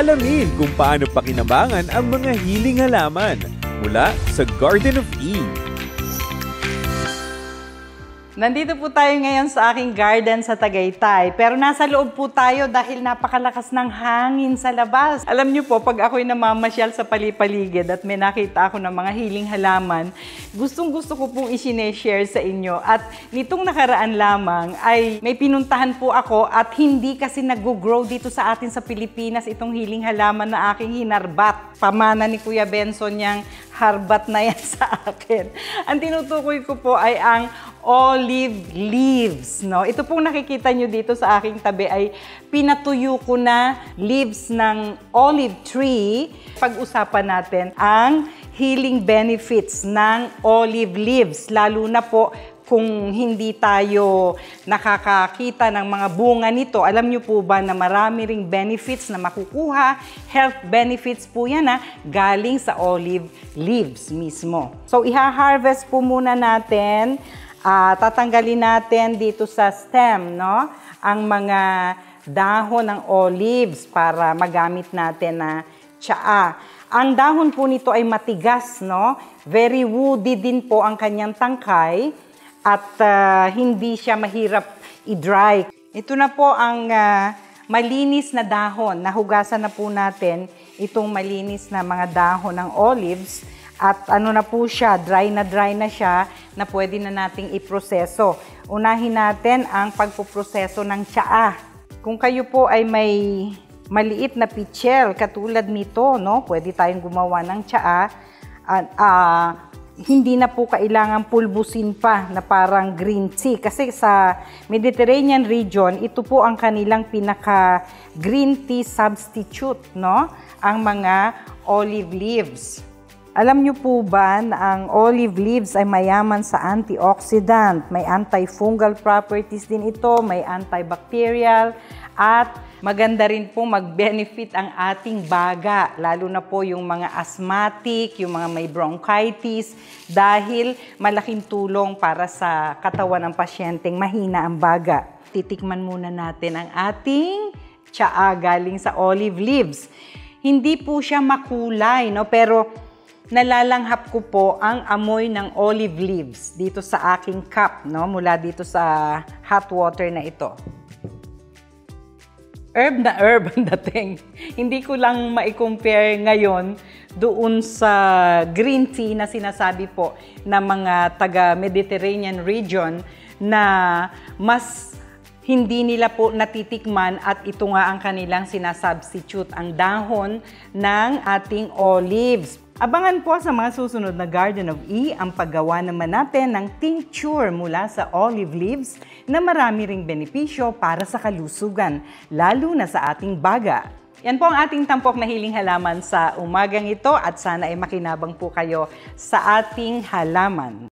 Alamin kung paano pakinabangan ang mga hiling halaman mula sa Garden of Eve. Nandito po tayo ngayon sa aking garden sa Tagaytay. Pero nasa loob po tayo dahil napakalakas ng hangin sa labas. Alam niyo po, pag ako'y namamasyal sa palipaligid at may nakita ako ng mga hiling halaman, gustong-gusto ko pong i-share sa inyo. At nitong nakaraan lamang ay may pinuntahan po ako at hindi kasi nag-grow dito sa atin sa Pilipinas itong hiling halaman na aking hinarbat. Pamana ni Kuya Benson niyang harbat na yan sa akin. Ang tinutukoy ko po ay ang olive leaves, no? Ito pong nakikita nyo dito sa aking tabi ay pinatuyo ko na leaves ng olive tree. Pag-usapan natin ang healing benefits ng olive leaves, lalo na po kung hindi tayo nakakakita ng mga bunga nito. Alam niyo po ba na marami ring benefits na makukuha, health benefits po yan galing sa olive leaves mismo. So, iha-harvest po muna natin. Tatanggalin natin dito sa stem, no, ang mga dahon ng olives para magamit natin na tsaa. Ang dahon po nito ay matigas, no? Very woody din po ang kanyang tangkay at hindi siya mahirap i-dry. Ito na po ang malinis na dahon. Nahugasan na po natin itong malinis na mga dahon ng olives. At ano na po siya, dry na siya na pwede na nating iproseso. Unahin natin ang pagpuproseso ng tsaa. Kung kayo po ay may maliit na pichel katulad nito, no, pwede tayong gumawa ng tsaa. Hindi na po kailangan pulbusin pa na parang green tea. Kasi sa Mediterranean region, ito po ang kanilang pinaka green tea substitute, no? Ang mga olive leaves. Alam niyo po ba na ang olive leaves ay mayaman sa antioxidant, may antifungal properties din ito, may antibacterial, at maganda rin po mag-benefit ang ating baga, lalo na po yung mga asthmatic, yung mga may bronchitis, dahil malaking tulong para sa katawan ng pasyenteng mahina ang baga. Titikman muna natin ang ating tsaa galing sa olive leaves. Hindi po siya makulay, no? Pero nalalanghap ko po ang amoy ng olive leaves dito sa aking cup, no? Mula dito sa hot water na ito. Herb na herb ang dating. Hindi ko lang ma-compare ngayon doon sa green tea na sinasabi po ng mga taga-Mediterranean region na mas hindi nila po natitikman at ito nga ang kanilang sinasubstitute, ang dahon ng ating olives. Abangan po sa mga susunod na Garden of E ang paggawa naman natin ng tincture mula sa olive leaves na marami ring benepisyo para sa kalusugan, lalo na sa ating baga. Yan po ang ating tampok na hiling halaman sa umagang ito at sana ay makinabang po kayo sa ating halaman.